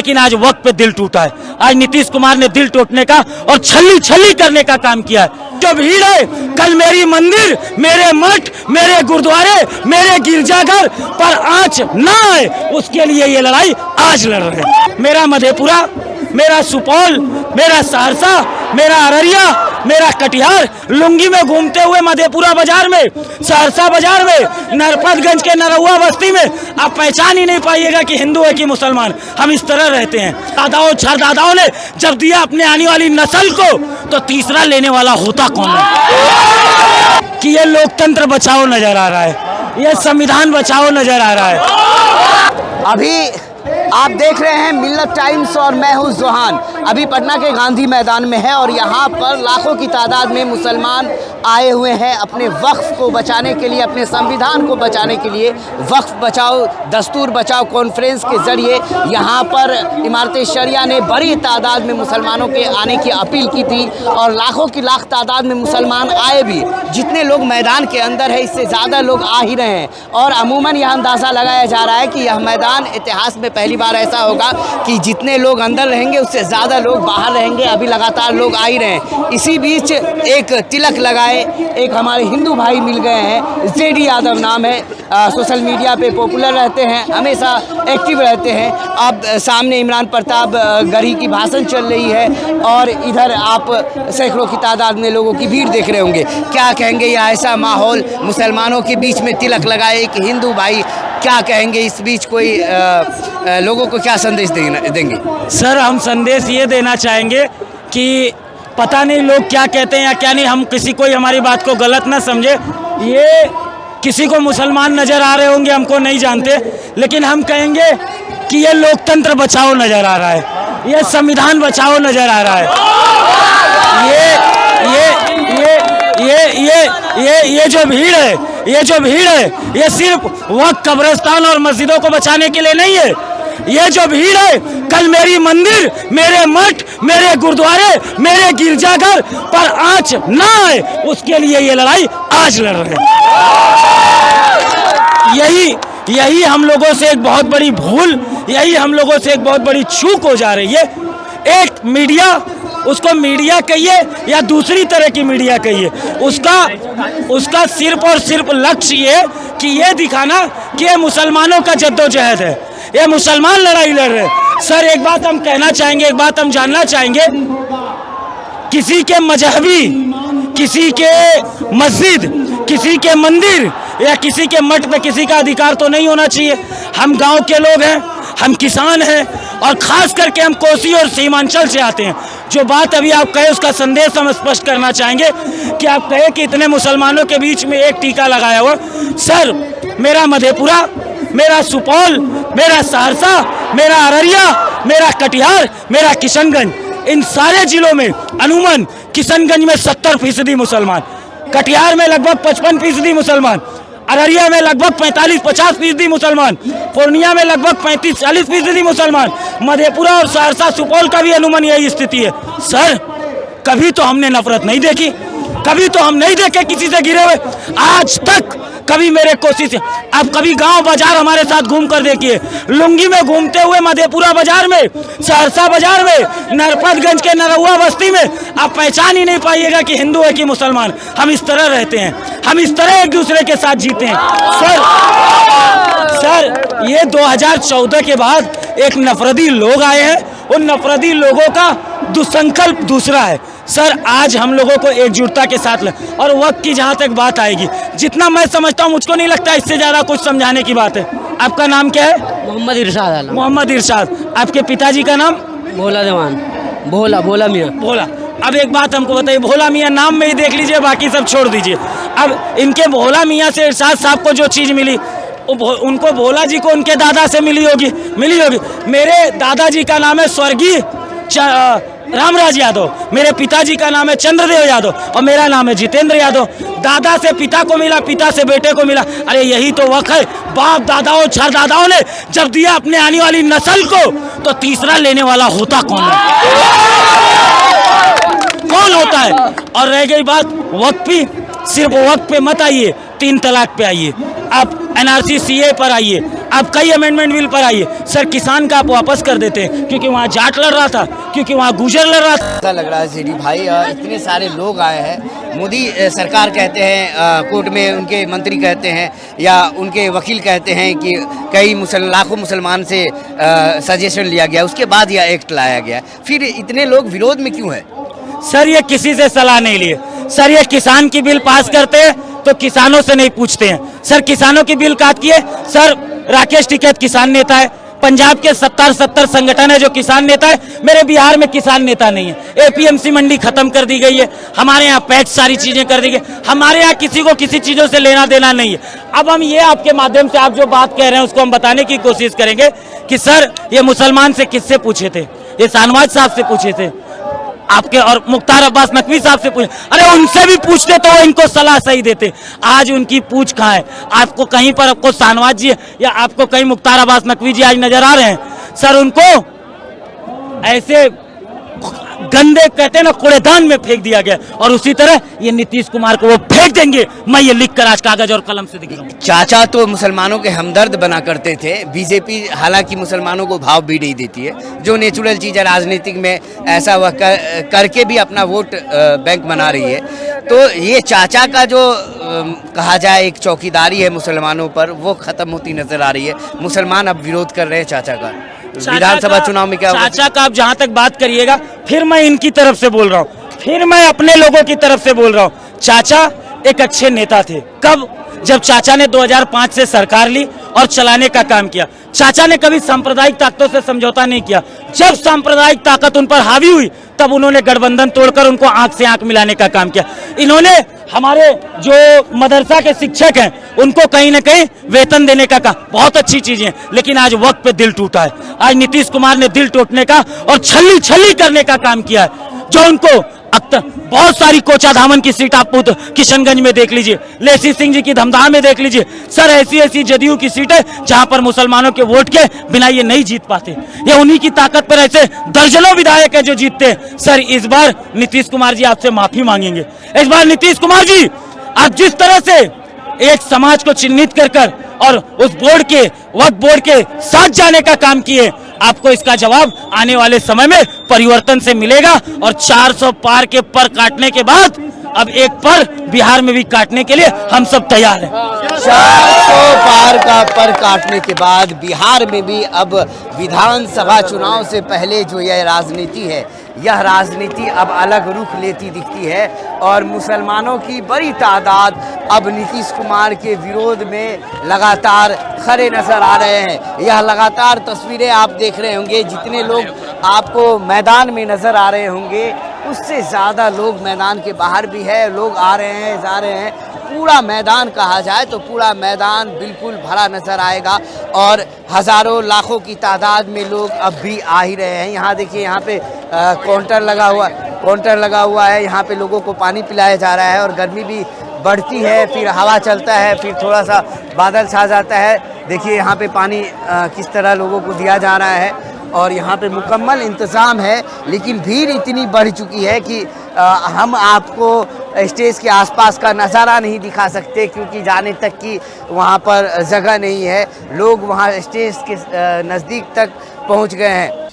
लेकिन आज वक्त पे दिल टूटा है। आज नीतीश कुमार ने दिल टूटने का और छल्ली छल्ली करने का काम किया है। जो भीड़ है, कल मेरी मंदिर, मेरे मठ, मेरे गुरुद्वारे, मेरे गिरजाघर पर आंच ना आए, उसके लिए ये लड़ाई आज लड़ रहे हैं। मेरा मधेपुरा, मेरा सुपौल, मेरा सहरसा, मेरा अररिया, मेरा कटिहार, लुंगी में घूमते हुए मधेपुरा बाजार में, सहरसा बाजार में, नरपतगंज के नरहुआ बस्ती में आप पहचान ही नहीं पाइएगा कि हिंदू है कि मुसलमान। हम इस तरह रहते हैं। दादाओं छरदादाओं ने जब दिया अपने आने वाली नस्ल को, तो तीसरा लेने वाला होता कौन है? कि ये लोकतंत्र बचाओ नजर आ रहा है, ये संविधान बचाओ नजर आ रहा है। अभी आप देख रहे हैं मिल्लत टाइम्स और मैं हूं जोहान। अभी पटना के गांधी मैदान में है और यहाँ पर लाखों की तादाद में मुसलमान आए हुए हैं अपने वक्फ को बचाने के लिए, अपने संविधान को बचाने के लिए। वक्फ बचाओ दस्तूर बचाओ कॉन्फ्रेंस के ज़रिए यहाँ पर इमारत शरिया ने बड़ी तादाद में मुसलमानों के आने की अपील की थी और लाखों की लाख तादाद में मुसलमान आए भी। जितने लोग मैदान के अंदर है, इससे ज़्यादा लोग आ ही रहे हैं और अमूमन यह अंदाज़ा लगाया जा रहा है कि यह मैदान इतिहास में पहली बार ऐसा होगा कि जितने लोग अंदर रहेंगे उससे ज़्यादा लोग बाहर रहेंगे। अभी लगातार लोग आ ही रहे हैं। इसी बीच एक तिलक लगाए एक हमारे हिंदू भाई मिल गए हैं, जेडी यादव नाम है, सोशल मीडिया पे पॉपुलर रहते हैं, हमेशा एक्टिव रहते हैं। अब सामने इमरान प्रताप गढ़ी की भाषण चल रही है और इधर आप सैकड़ों की तादाद में लोगों की भीड़ देख रहे होंगे। क्या कहेंगे यह ऐसा माहौल, मुसलमानों के बीच में तिलक लगाए एक हिंदू भाई, क्या कहेंगे इस बीच? कोई लोगों को क्या संदेश देंगे? सर, हम संदेश ये देना चाहेंगे कि पता नहीं लोग क्या कहते हैं या क्या नहीं, हम किसी कोई हमारी बात को गलत ना समझे। ये किसी को मुसलमान नज़र आ रहे होंगे, हमको नहीं जानते, लेकिन हम कहेंगे कि ये लोकतंत्र बचाओ नज़र आ रहा है, ये संविधान बचाओ नज़र आ रहा है। ये जो भीड़ है, ये सिर्फ वक्त कब्रिस्तान और मस्जिदों को बचाने के लिए नहीं है। ये जो भीड़ है, कल मेरी मंदिर, मेरे मठ, मेरे गुरुद्वारे, मेरे गिरजाघर पर आंच ना आए, उसके लिए ये लड़ाई आज लड़ रहे हैं। यही हम लोगों से एक बहुत बड़ी भूल, यही हम लोगों से एक बहुत बड़ी चूक हो जा रही है। एक मीडिया, उसको मीडिया कहिए या दूसरी तरह की मीडिया कहिए, उसका सिर्फ और सिर्फ लक्ष्य ये कि ये दिखाना कि ये मुसलमानों का जद्दोजहद है, ये मुसलमान लड़ाई लड़ रहे हैं। सर, एक बात हम कहना चाहेंगे, एक बात हम जानना चाहेंगे, किसी के मजहबी, किसी के मस्जिद, किसी के मंदिर या किसी के मठ पे किसी का अधिकार तो नहीं होना चाहिए। हम गांव के लोग हैं, हम किसान हैं और खास करके हम कोसी और सीमांचल से आते हैं। जो बात अभी आप कहे उसका संदेश हम स्पष्ट करना चाहेंगे कि आप कहे कि इतने मुसलमानों के बीच में एक टीका लगाया हुआ। सर, मेरा मधेपुरा, मेरा सुपौल, मेरा सहरसा, मेरा अररिया, मेरा कटिहार, मेरा किशनगंज, इन सारे जिलों में अमूमन किशनगंज में 70% मुसलमान, कटिहार में लगभग 55% मुसलमान, अररिया में लगभग 45-50% मुसलमान, पूर्णिया में लगभग 35-40% मुसलमान, मधेपुरा और सहरसा सुपौल का भी अनुमान यही स्थिति है। सर, कभी तो हमने नफरत नहीं देखी, कभी तो हम नहीं देखे किसी से गिरे हुए, आज तक कभी मेरे कोशिश। अब कभी गांव बाजार हमारे साथ घूम कर देखिए, लुंगी में घूमते हुए मधेपुरा बाजार में, सहरसा बाजार में, नरपतगंज के नरहुआ बस्ती में आप पहचान ही नहीं पाइएगा कि हिंदू है कि मुसलमान। हम इस तरह रहते हैं, हम इस तरह एक दूसरे के साथ जीते हैं। सर, ये 2014 के बाद एक नफरती लोग आए हैं, उन नफरती लोगों का दुसंकल्प दूसरा है। सर, आज हम लोगों को एकजुटता के साथ और वक्त की जहाँ तक बात आएगी, जितना मैं समझता हूँ मुझको नहीं लगता इससे ज़्यादा कुछ समझाने की बात है। आपका नाम क्या है? मोहम्मद इरशाद आलम। मोहम्मद इरशाद। आपके पिताजी का नाम? भोला देवान। भोला मियाँ। भोला। अब एक बात हमको बताइए, भोला मियाँ नाम में ही देख लीजिए, बाकी सब छोड़ दीजिए। अब इनके भोला मियाँ से इरशाद साहब को जो चीज़ मिली, उनको भोला जी को उनके दादा से मिली होगी। मेरे दादाजी का नाम है स्वर्गीय रामराज यादव, मेरे पिताजी का नाम है चंद्रदेव यादव और मेरा नाम है जितेंद्र यादव। दादा से पिता को मिला, पिता से बेटे को मिला। अरे यही तो वक्त है। बाप दादाओं छरदादाओं ने जब दिया अपने आने वाली नस्ल को, तो तीसरा लेने वाला होता कौन है? कौन होता है? और रह गई बात वक्त पे, सिर्फ वक्त पे मत आइए, 3 तलाक पे आइए, आप NRC CA पर आइए, आप कई अमेंडमेंट बिल पर आइए सर, किसान का आप वापस कर देते हैं क्योंकि वहाँ जाट लड़ रहा था, क्योंकि वहाँ गुजर लड़ रहा था। ऐसा लग रहा है सीडी भाई, इतने सारे लोग आए हैं। मोदी सरकार कहते हैं, कोर्ट में उनके मंत्री कहते हैं या उनके वकील कहते हैं कि कई लाखों मुसलमान से सजेशन लिया गया, उसके बाद यह एक्ट लाया गया, फिर इतने लोग विरोध में क्यों है? सर ये किसी से सलाह नहीं लिए सर, ये किसान की बिल पास करते हैं तो किसानों से नहीं पूछते हैं सर। किसानों की बिल काट किए सर, राकेश टिकैत किसान नेता है, पंजाब के 70 संगठन है जो किसान नेता है, मेरे बिहार में किसान नेता नहीं है। एपीएमसी मंडी खत्म कर दी गई है, हमारे यहाँ पैक्स सारी चीजें कर दी गई, हमारे यहाँ किसी को किसी चीजों से लेना देना नहीं है। अब हम ये आपके माध्यम से आप जो बात कह रहे हैं उसको हम बताने की कोशिश करेंगे कि सर ये मुसलमान से किससे पूछे थे? ये शाहनवाज साहब से पूछे थे आपके, और मुख्तार अब्बास नकवी साहब से पूछे, अरे उनसे भी पूछते तो वो इनको सलाह सही देते। आज उनकी पूछ कहाँ है? आपको कहीं पर आपको शाहनवाज जी या आपको कहीं मुख्तार अब्बास नकवी जी आज नजर आ रहे हैं? सर उनको ऐसे गंदे कहते हैं ना कूड़ेदान में फेंक दिया गया, और उसी तरह ये नीतीश कुमार को वो फेंक देंगे। मैं ये लिख कर आज कागज और कलम से दिख रहा हूँ। चाचा तो मुसलमानों के हमदर्द बना करते थे, बीजेपी हालांकि मुसलमानों को भाव भी नहीं देती है, जो नेचुरल चीज़ है राजनीतिक में, ऐसा वह करके भी अपना वोट बैंक बना रही है। तो ये चाचा का जो कहा जाए एक चौकीदारी है मुसलमानों पर, वो खत्म होती नजर आ रही है। मुसलमान अब विरोध कर रहे हैं चाचा का। विधानसभा चुनाव में क्या होगा? चाचा का आप जहां तक बात करिएगा, फिर मैं इनकी तरफ से बोल रहा हूँ, फिर मैं अपने लोगों की तरफ से बोल रहा हूँ। चाचा एक अच्छे नेता थे। कब? जब चाचा ने 2005 से सरकार ली और चलाने का काम किया। चाचा ने कभी सांप्रदायिक ताकतों से समझौता नहीं किया। जब सांप्रदायिक ताकत उन पर हावी हुई तब उन्होंने गठबंधन तोड़कर उनको आंख से आंख मिलाने का काम किया। इन्होंने हमारे जो मदरसा के शिक्षक हैं उनको कहीं ना कहीं वेतन देने का काम, बहुत अच्छी चीजें हैं, लेकिन आज वक्त पे दिल टूटा है। आज नीतीश कुमार ने दिल टूटने का और छली करने का काम किया है, जो उनको अब तक बहुत सारी कोचाधामन की सीट आप किशनगंज में देख लीजिए, लेसी सिंह जी की धमदाह में देख लीजिए। सर ऐसी जदयू की सीट है जहां पर मुसलमानों के वोट के बिना ये नहीं जीत पाते। ये उन्हीं की ताकत पर ऐसे दर्जनों विधायक है जो जीतते हैं। सर इस बार नीतीश कुमार जी आपसे माफी मांगेंगे। इस बार नीतीश कुमार जी आप जिस तरह से एक समाज को चिन्हित कर और उस बोर्ड के वक्फ बोर्ड के साथ जाने का काम किए, आपको इसका जवाब आने वाले समय में परिवर्तन से मिलेगा। और 400 पार के पर काटने के बाद अब एक पर बिहार में भी काटने के लिए हम सब तैयार हैं। 400 पार का पर काटने के बाद बिहार में भी अब विधानसभा चुनाव से पहले जो यह राजनीति है, यह राजनीति अब अलग रुख लेती दिखती है और मुसलमानों की बड़ी तादाद अब नीतीश कुमार के विरोध में लगातार खड़े नजर आ रहे हैं। यह लगातार तस्वीरें आप देख रहे होंगे, जितने लोग आपको मैदान में नजर आ रहे होंगे उससे ज़्यादा लोग मैदान के बाहर भी है, लोग आ रहे हैं जा रहे हैं। पूरा मैदान कहा जाए तो पूरा मैदान बिल्कुल भरा नजर आएगा और हज़ारों लाखों की तादाद में लोग अब भी आ ही रहे हैं। यहाँ देखिए, यहाँ पे काउंटर लगा हुआ है, यहाँ पे लोगों को पानी पिलाया जा रहा है और गर्मी भी बढ़ती है, फिर हवा चलता है, फिर थोड़ा सा बादल छा जाता है। देखिए यहाँ पे पानी किस तरह लोगों को दिया जा रहा है और यहाँ पे मुकम्मल इंतज़ाम है, लेकिन भीड़ इतनी बढ़ चुकी है कि हम आपको स्टेज के आसपास का नज़ारा नहीं दिखा सकते क्योंकि जाने तक की वहाँ पर जगह नहीं है। लोग वहाँ स्टेज के नज़दीक तक पहुँच गए हैं।